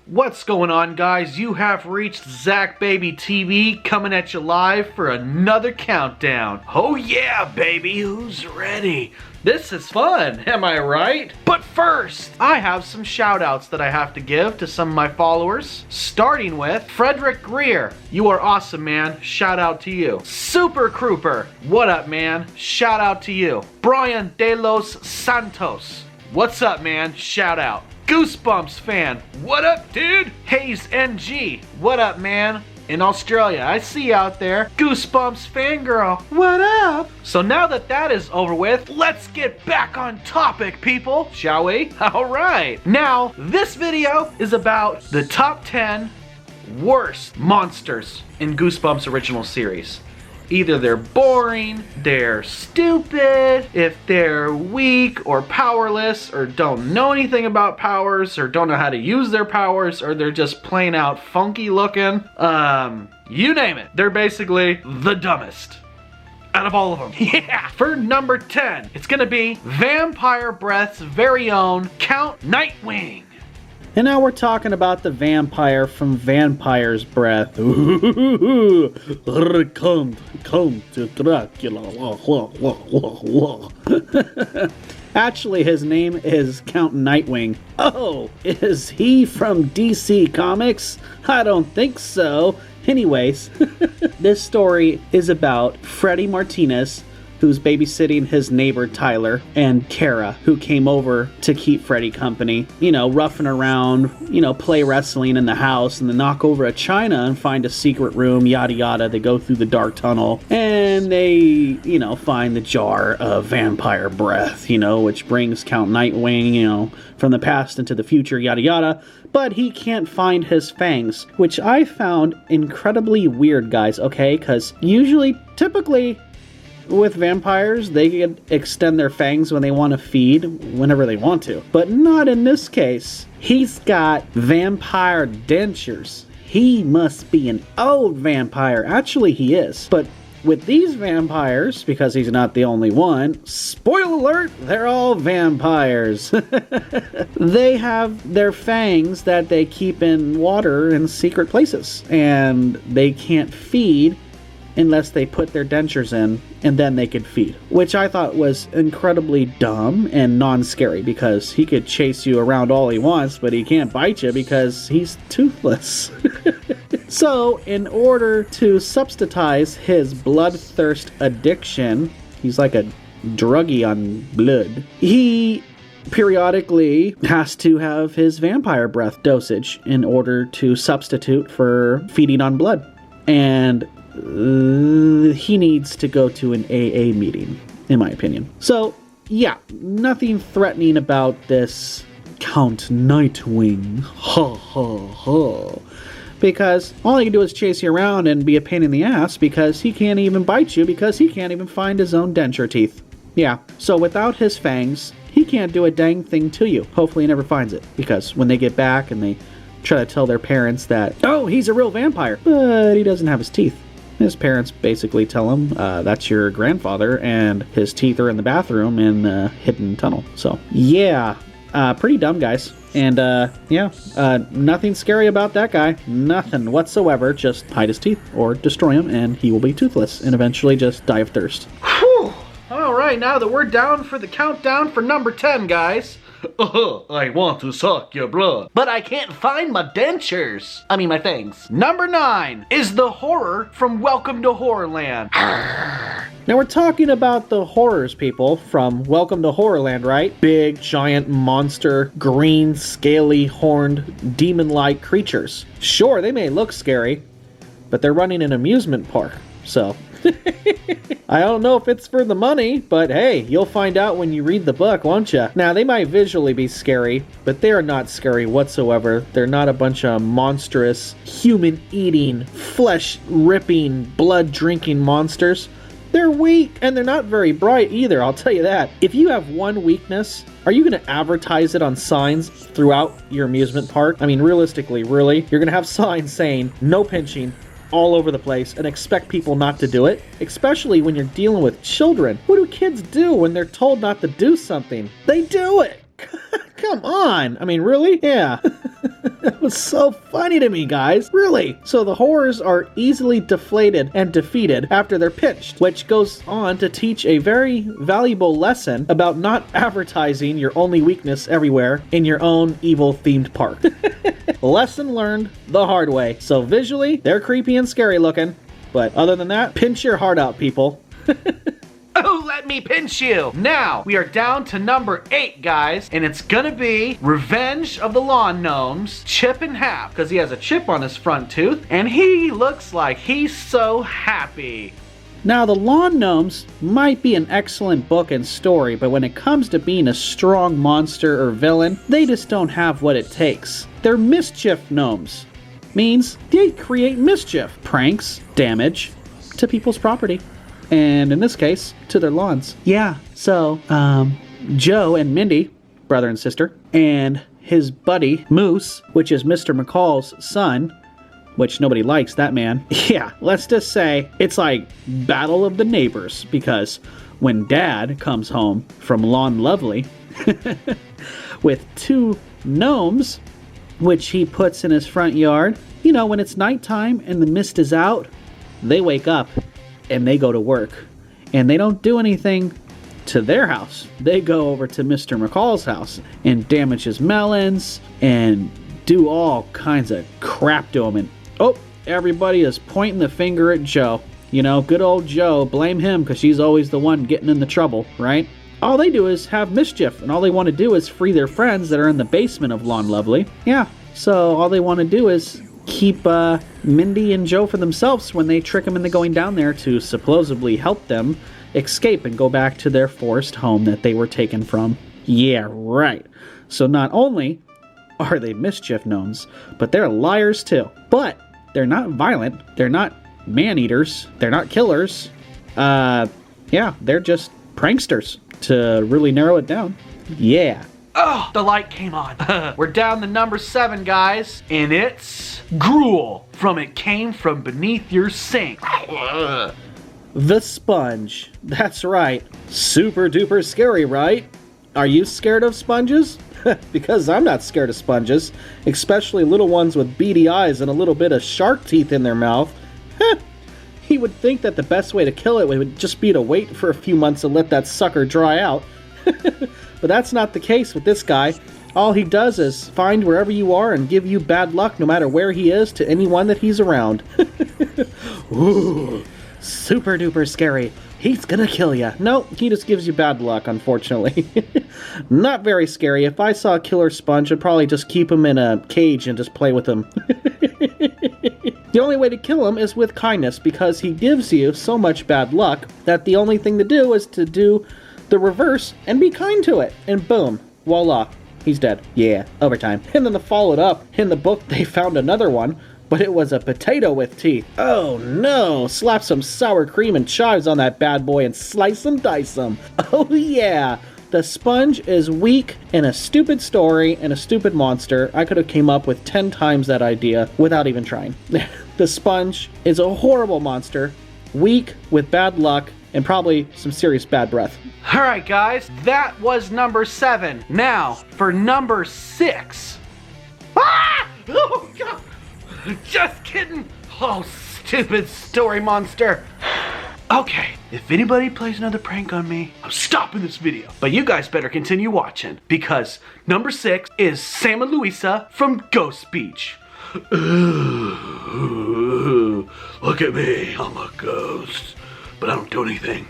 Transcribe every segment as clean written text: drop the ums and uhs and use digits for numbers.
What's going on, guys? You have reached Zach Baby TV, coming at you live for another countdown. Oh yeah, baby, who's ready? This is fun, am I right? But first, I have some shout outs that I have to give to some of my followers, starting with Frederick Greer. You are awesome, man. Shout out to you. Super Crooper. What up, man? Shout out to you. Brian De Los Santos. What's up, man? Shout out. Goosebumps fan, what up, dude? Hayes NG, what up, man? In Australia, I see you out there. Goosebumps fangirl, what up? So now that that is over with, let's get back on topic, people, shall we? Alright, now this video is about the top 10 worst monsters in Goosebumps original series. Either they're boring, they're stupid, if they're weak or powerless, or don't know anything about powers, or don't know how to use their powers, or they're just plain out funky looking. You name it. They're basically the dumbest out of all of them. Yeah! For number 10, it's gonna be Vampire Breath's very own Count Nightwing. And now we're talking about the vampire from Vampire's Breath. Ooh, come to Dracula. Actually, his name is Count Nightwing. Oh, is he from DC Comics? I don't think so. Anyways, this story is about Freddy Martinez, who's babysitting his neighbor Tyler, and Kara, who came over to keep Freddy company. You know, roughing around, you know, play wrestling in the house, and then knock over a china and find a secret room, yada yada. They go through the dark tunnel, and they, you know, find the jar of vampire breath, you know, which brings Count Nightwing, you know, from the past into the future, yada yada. But he can't find his fangs, which I found incredibly weird, guys, okay? Because typically, with vampires, they can extend their fangs when they want to feed, whenever they want to. But not in this case. He's got vampire dentures. He must be an old vampire. Actually, he is. But with these vampires, because he's not the only one, spoiler alert, they're all vampires. They have their fangs that they keep in water in secret places. And they can't feed unless they put their dentures in, and then they could feed. Which I thought was incredibly dumb and non-scary, because he could chase you around all he wants, but he can't bite you because he's toothless. So, in order to subsidize his bloodthirst addiction, he's like a druggie on blood, he periodically has to have his vampire breath dosage in order to substitute for feeding on blood. And he needs to go to an AA meeting, in my opinion. So, yeah, nothing threatening about this Count Nightwing. Ha ha ha. Because all he can do is chase you around and be a pain in the ass, because he can't even bite you, because he can't even find his own denture teeth. Yeah, so without his fangs, he can't do a dang thing to you. Hopefully he never finds it, because when they get back and they try to tell their parents that, oh, he's a real vampire, but he doesn't have his teeth. His parents basically tell him, that's your grandfather, and his teeth are in the bathroom in the hidden tunnel. So, yeah, pretty dumb, guys. And, yeah, nothing scary about that guy. Nothing whatsoever. Just hide his teeth or destroy him, and he will be toothless and eventually just die of thirst. Whew! Alright, now that we're down for the countdown for number 10, guys. I want to suck your blood, but I can't find my dentures. I mean, my fangs. Number 9 is the horror from Welcome to Horrorland. Now we're talking about the horrors, people, from Welcome to Horrorland, right? Big, giant, monster, green, scaly, horned, demon-like creatures. Sure, they may look scary, but they're running an amusement park, so I don't know if it's for the money, but hey, you'll find out when you read the book, won't you? Now, they might visually be scary, but they are not scary whatsoever. They're not a bunch of monstrous, human-eating, flesh-ripping, blood-drinking monsters. They're weak, and they're not very bright either, I'll tell you that. If you have one weakness Are you going to advertise it on signs throughout your amusement park? I mean, realistically, really? You're going to have signs saying, no pinching, all over the place, and expect people not to do it? Especially when you're dealing with children. What do kids do when they're told not to do something? They do it! Come on! I mean, really? Yeah. That was so funny to me, guys. Really. So the horrors are easily deflated and defeated after they're pinched, which goes on to teach a very valuable lesson about not advertising your only weakness everywhere in your own evil-themed park. Lesson learned the hard way. So visually, they're creepy and scary looking, but other than that, pinch your heart out, people. Oh, let me pinch you! Now, we are down to number 8, guys, and it's gonna be Revenge of the Lawn Gnomes, Chip in Half, because he has a chip on his front tooth, and he looks like he's so happy. Now, the Lawn Gnomes might be an excellent book and story, but when it comes to being a strong monster or villain, they just don't have what it takes. They're mischief gnomes. Means they create mischief, pranks, damage to people's property. And in this case, to their lawns. Yeah, so, Joe and Mindy, brother and sister, and his buddy, Moose, which is Mr. McCall's son, which nobody likes, that man. Yeah, let's just say it's like Battle of the Neighbors, because when Dad comes home from Lawn Lovely with 2 gnomes, which he puts in his front yard, you know, when it's nighttime and the mist is out, they wake up and they go to work, and they don't do anything to their house. They go over to Mr. McCall's house and damage his melons and do all kinds of crap to him. And oh, everybody is pointing the finger at Joe. You know, good old Joe, blame him because she's always the one getting in the trouble, right? All they do is have mischief, and all they want to do is free their friends that are in the basement of Lawn Lovely. Yeah, so all they want to do is keep Mindy and Joe for themselves when they trick them into going down there to supposedly help them escape and go back to their forest home that they were taken from. Yeah, right. So not only are they mischief gnomes, but they're liars too. But they're not violent. They're not man-eaters. They're not killers. Yeah, they're just pranksters, to really narrow it down. Yeah. Oh, the light came on. We're down to number 7, guys, and it's Gruel from It Came From Beneath Your Sink. The Sponge. That's right. Super duper scary, right? Are you scared of sponges? Because I'm not scared of sponges, especially little ones with beady eyes and a little bit of shark teeth in their mouth. He would think that the best way to kill it would just be to wait for a few months and let that sucker dry out. But that's not the case with this guy. All he does is find wherever you are and give you bad luck no matter where he is to anyone that he's around. Ooh, super duper scary. He's gonna kill you. No, he just gives you bad luck, unfortunately. Not very scary. If I saw a killer sponge, I'd probably just keep him in a cage and just play with him. The only way to kill him is with kindness, because he gives you so much bad luck that the only thing to do is to do the reverse and be kind to it. And boom, voila, he's dead. Yeah, overtime. And then to follow it up, in the book they found another one, but it was a potato with teeth. Oh no, slap some sour cream and chives on that bad boy and slice and dice him. Oh yeah, the sponge is weak and a stupid story and a stupid monster. I could have came up with 10 times that idea without even trying. The sponge is a horrible monster, weak with bad luck, and probably some serious bad breath. Alright guys, that was number 7. Now, for number 6. Ah! Oh god! Just kidding! Oh, stupid story monster! Okay, if anybody plays another prank on me, I'm stopping this video. But you guys better continue watching, because number 6 is Sam and Louisa from Ghost Beach. Ooh, look at me, I'm a ghost, but I don't do anything.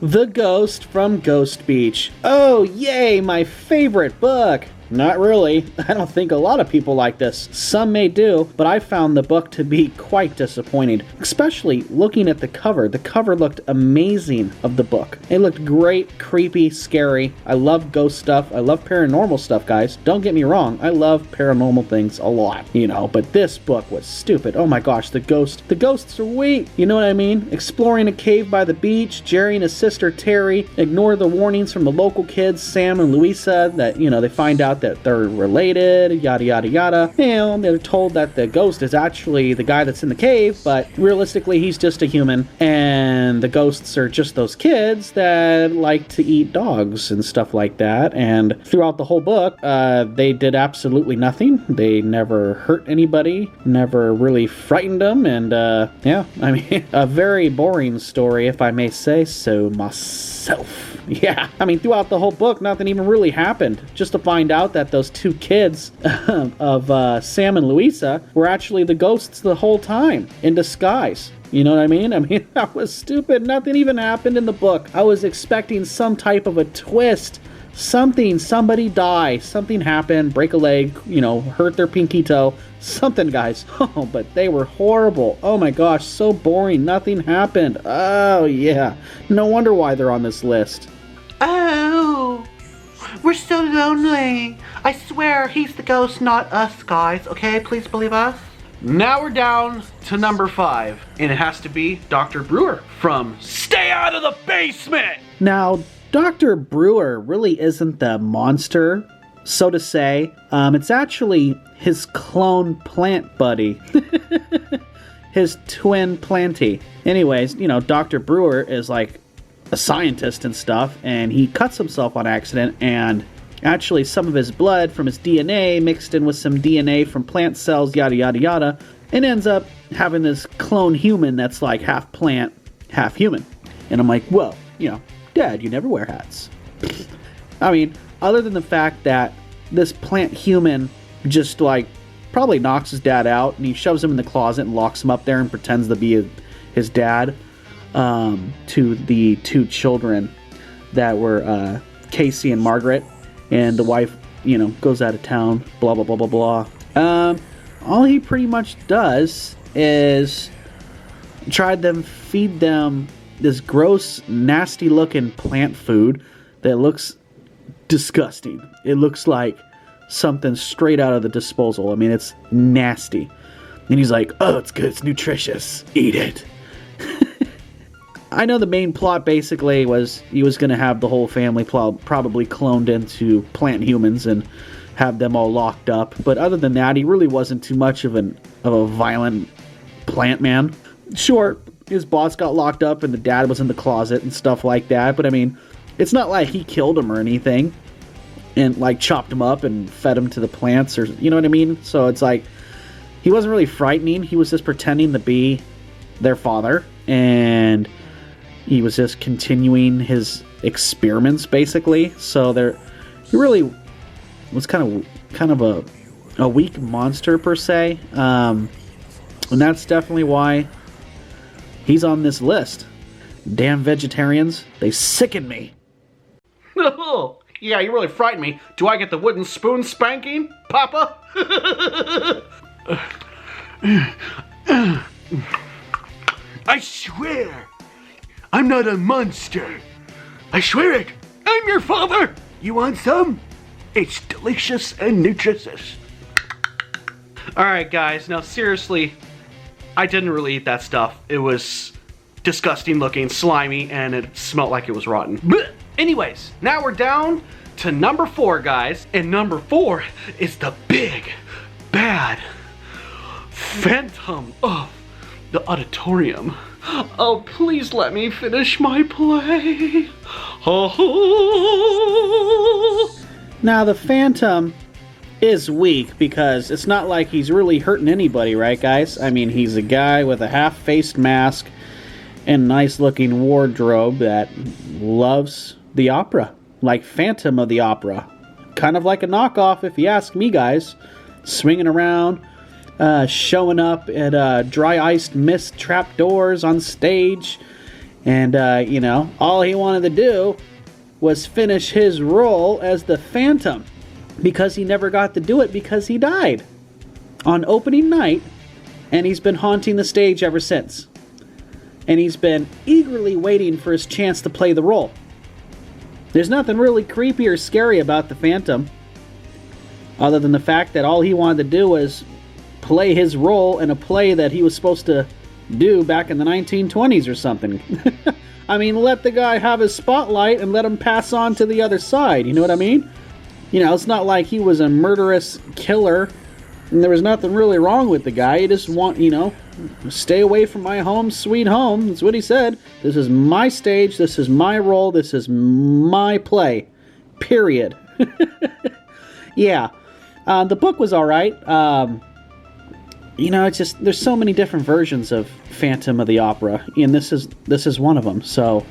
The Ghost from Ghost Beach. Oh, yay, my favorite book. Not really. I don't think a lot of people like this. Some may do, but I found the book to be quite disappointing, especially looking at the cover. The cover looked amazing of the book. It looked great, creepy, scary. I love ghost stuff. I love paranormal stuff, guys. Don't get me wrong. I love paranormal things a lot, you know, but this book was stupid. Oh my gosh, the ghosts are weak. You know what I mean? Exploring a cave by the beach, Jerry and his sister Terry ignore the warnings from the local kids, Sam and Louisa, that, you know, they find out that they're related, yada yada yada. You know, they're told that the ghost is actually the guy that's in the cave, but realistically he's just a human, and the ghosts are just those kids that like to eat dogs and stuff like that. And throughout the whole book, they did absolutely nothing. They never hurt anybody, never really frightened them, and yeah, I mean, a very boring story, if I may say so myself. Yeah, I mean, throughout the whole book, nothing even really happened. Just to find out that those two kids of Sam and Louisa were actually the ghosts the whole time, in disguise. You know what I mean? I mean, that was stupid. Nothing even happened in the book. I was expecting some type of a twist. Somebody die, something happened, break a leg, you know, hurt their pinky toe, something, guys. Oh, but they were horrible. Oh my gosh, so boring. Nothing happened. Oh yeah, no wonder why they're on this list. Oh, we're so lonely. I swear he's the ghost, not us, guys. Okay, please believe us. Now we're down to number 5, and it has to be Dr. Brewer from Stay Out of the Basement. Now, Dr. Brewer really isn't the monster, so to say. It's actually his clone plant buddy. His twin planty. Anyways, you know, Dr. Brewer is like a scientist and stuff, and he cuts himself on accident, and actually some of his blood from his DNA mixed in with some DNA from plant cells, yada yada yada, and ends up having this clone human that's like half plant, half human. And I'm like, well, you know, Dad, you never wear hats. I mean, other than the fact that this plant human just like probably knocks his dad out, and he shoves him in the closet and locks him up there and pretends to be his dad, to the two children that were Casey and Margaret, and the wife, you know, goes out of town, blah blah blah blah blah. All he pretty much does is feed them this gross, nasty looking plant food that looks disgusting. It looks like something straight out of the disposal. I mean, it's nasty. And he's like, oh, it's good, it's nutritious, eat it. I know the main plot basically was he was going to have the whole family probably cloned into plant humans and have them all locked up. But other than that, he really wasn't too much of a violent plant man. Sure, his boss got locked up and the dad was in the closet and stuff like that. But I mean, it's not like he killed him or anything and like chopped him up and fed him to the plants, or you know what I mean? So it's like he wasn't really frightening. He was just pretending to be their father, and he was just continuing his experiments basically. So he really was kind of a weak monster per se, and that's definitely why he's on this list. Damn vegetarians, they sicken me. Oh, yeah, you really frightened me. Do I get the wooden spoon spanking, Papa? I swear, I'm not a monster. I swear it. I'm your father. You want some? It's delicious and nutritious. Alright guys, now seriously, I didn't really eat that stuff. It was disgusting looking, slimy, and it smelled like it was rotten. Blech. Anyways, now we're down to number 4, guys. And number 4 is the big, bad Phantom of the Auditorium. Oh, please let me finish my play. Oh. Now, the Phantom is weak because it's not like he's really hurting anybody, right, guys? I mean, he's a guy with a half-faced mask and nice-looking wardrobe that loves the opera, like Phantom of the Opera. Kind of like a knockoff, if you ask me, guys. Swinging around, showing up at dry-iced mist trapdoors on stage, and, you know, all he wanted to do was finish his role as the Phantom. because he never got to do it because he died on opening night, and he's been haunting the stage ever since. And he's been eagerly waiting for his chance to play the role. There's nothing really creepy or scary about the Phantom, other than the fact that all he wanted to do was play his role in a play that he was supposed to do back in the 1920s or something. I mean, let the guy have his spotlight and let him pass on to the other side, you know what I mean? You know, it's not like he was a murderous killer and there was nothing really wrong with the guy. He just stay away from my home sweet home. That's what he said. This is my stage, this is my role, this is my play. Period. Yeah. The book was alright. It's just, there's so many different versions of Phantom of the Opera, and this is one of them. So,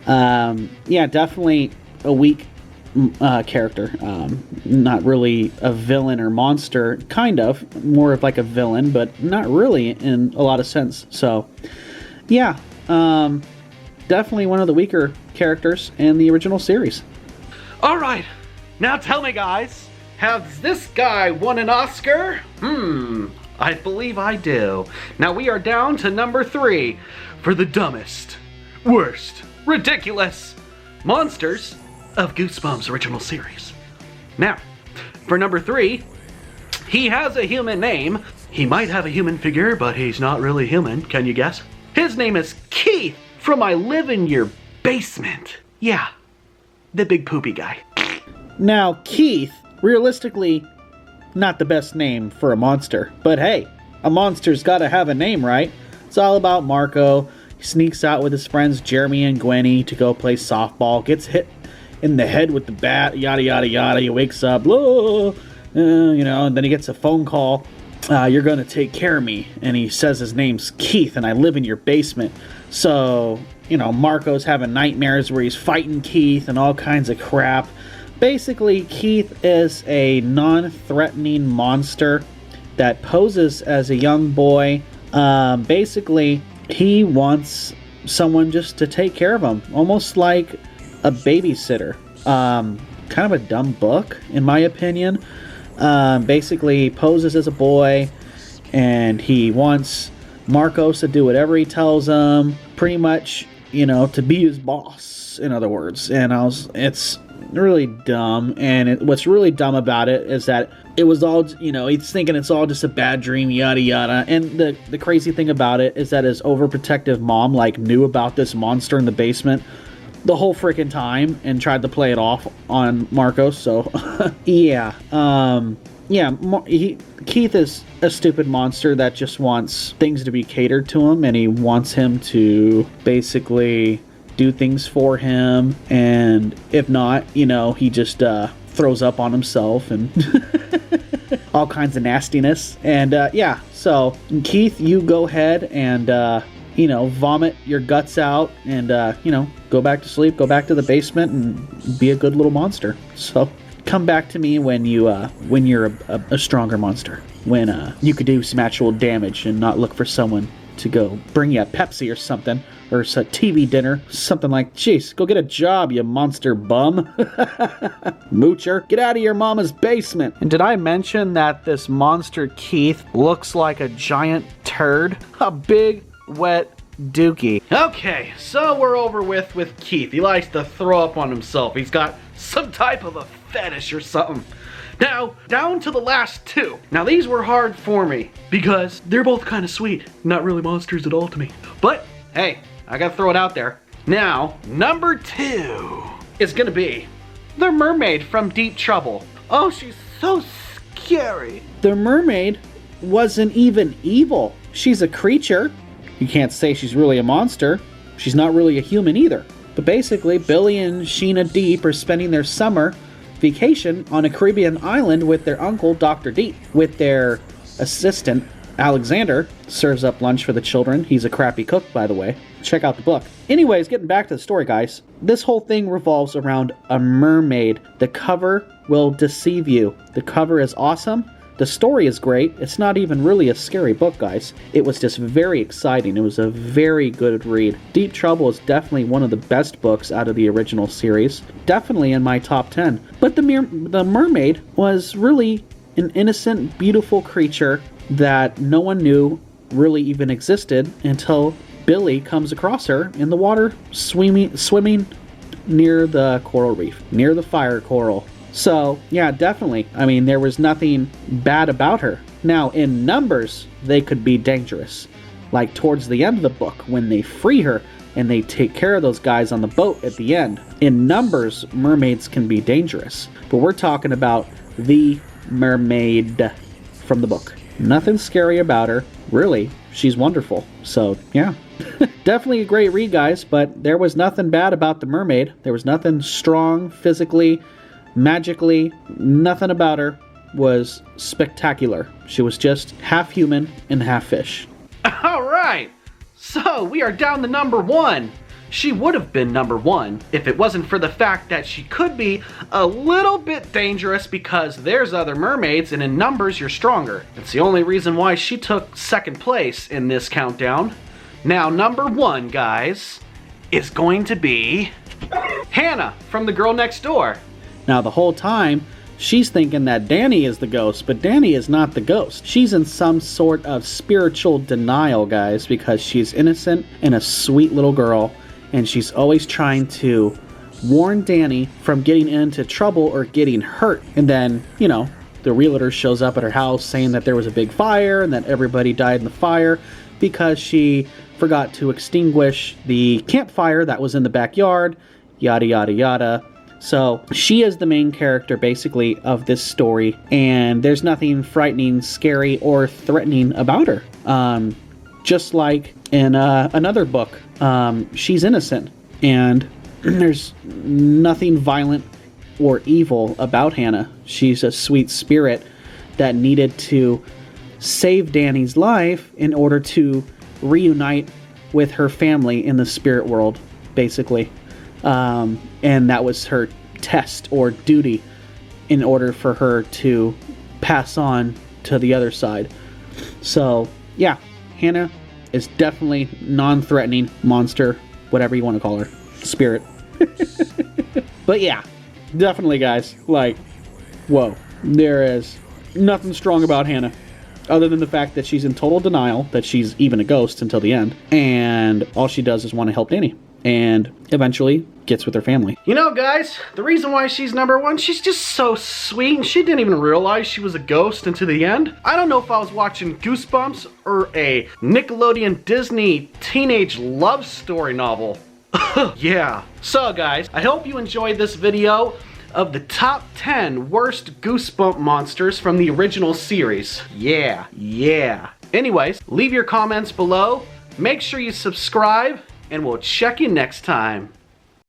yeah, definitely a weak character. Not really a villain or monster, kind of. More of like a villain, but not really in a lot of sense. So, yeah, definitely one of the weaker characters in the original series. All right, now tell me, guys, has this guy won an Oscar? I believe I do. Now we are down to number 3 for the dumbest, worst, ridiculous monsters of Goosebumps original series. Now, for number 3, he has a human name. He might have a human figure, but he's not really human. Can you guess? His name is Keith from I Live in Your Basement. Yeah, the big poopy guy. Now, Keith, realistically, not the best name for a monster, but hey, a monster's gotta have a name, right? It's all about Marco. He sneaks out with his friends Jeremy and Gwenny to go play softball, gets hit in the head with the bat, yada yada yada. He wakes up, and then he gets a phone call. You're gonna take care of me, and he says his name's Keith, and I live in your basement. So, Marco's having nightmares where he's fighting Keith and all kinds of crap. Basically, Keith is a non-threatening monster that poses as a young boy. Basically, he wants someone just to take care of him, almost like a babysitter. Kind of a dumb book, in my opinion. Basically, he poses as a boy, and he wants Marcos to do whatever he tells him, pretty much, to be his boss, in other words. And it's really dumb, and what's really dumb about it is that it was all, he's thinking it's all just a bad dream, yada yada. And the crazy thing about it is that his overprotective mom knew about this monster in the basement the whole freaking time and tried to play it off on Marcos. So yeah, Keith is a stupid monster that just wants things to be catered to him, and he wants him to basically do things for him, and if not, he just throws up on himself and all kinds of nastiness. And yeah, so Keith, you go ahead and vomit your guts out and go back to sleep, go back to the basement, and be a good little monster. So come back to me when you're a stronger monster, when you could do some actual damage and not look for someone to go bring you a Pepsi or something, or a TV dinner, something like, jeez, go get a job, you monster bum. Moocher, get out of your mama's basement. And did I mention that this monster Keith looks like a giant turd? A big, wet dookie. Okay, so we're over with Keith. He likes to throw up on himself. He's got some type of a fetish or something. Now, down to the last 2. Now, these were hard for me because they're both kind of sweet. Not really monsters at all to me. But, hey, I gotta throw it out there. Now, number 2 is gonna be the Mermaid from Deep Trouble. Oh, she's so scary. The Mermaid wasn't even evil. She's a creature. You can't say she's really a monster. She's not really a human either. But basically, Billy and Sheena Deep are spending their summer vacation on a Caribbean island with their uncle, Dr. Deep, with their assistant, Alexander. Serves up lunch for the children. He's a crappy cook, by the way. Check out the book. Anyways, getting back to the story, guys. This whole thing revolves around a mermaid. The cover will deceive you. The cover is awesome, The story is great. It's not even really a scary book, guys. It was just very exciting. It was a very good read. Deep Trouble is definitely one of the best books out of the original series. Definitely in my top 10. But the mermaid was really an innocent, beautiful creature that no one knew really even existed until Billy comes across her in the water, swimming near the coral reef, near the fire coral. So, yeah, definitely. I mean, there was nothing bad about her. Now, in numbers, they could be dangerous. Like towards the end of the book, when they free her and they take care of those guys on the boat at the end. In numbers, mermaids can be dangerous. But we're talking about the mermaid from the book. Nothing scary about her. Really, she's wonderful. So, yeah. Definitely a great read, guys, but there was nothing bad about the mermaid. There was nothing strong physically, magically. Nothing about her was spectacular. She was just half human and half fish. All right, so we are down to number 1. She would have been number 1 if it wasn't for the fact that she could be a little bit dangerous because there's other mermaids and in numbers you're stronger. That's the only reason why she took second place in this countdown. Now, number 1, guys, is going to be Hannah from The Girl Next Door. Now, the whole time, she's thinking that Danny is the ghost, but Danny is not the ghost. She's in some sort of spiritual denial, guys, because she's innocent and a sweet little girl, and she's always trying to warn Danny from getting into trouble or getting hurt. And then, you know, the realtor shows up at her house saying that there was a big fire and that everybody died in the fire because she forgot to extinguish the campfire that was in the backyard, yada, yada, yada. So she is the main character, basically, of this story, and there's nothing frightening, scary, or threatening about her. Just like in another book, she's innocent, and there's nothing violent or evil about Hannah. She's a sweet spirit that needed to save Danny's life in order to reunite with her family in the spirit world, basically. And that was her test or duty in order for her to pass on to the other side. So, yeah, Hannah is definitely non-threatening monster, whatever you want to call her, spirit. But yeah, definitely, guys, like, whoa, there is nothing strong about Hannah other than the fact that she's in total denial that she's even a ghost until the end, and all she does is want to help Danny, and eventually gets with her family. You know, guys, the reason why she's number 1, she's just so sweet, and she didn't even realize she was a ghost until the end. I don't know if I was watching Goosebumps or a Nickelodeon Disney teenage love story novel. Yeah. So, guys, I hope you enjoyed this video of the top 10 worst Goosebump monsters from the original series. Yeah. Anyways, leave your comments below, make sure you subscribe, and we'll check you next time.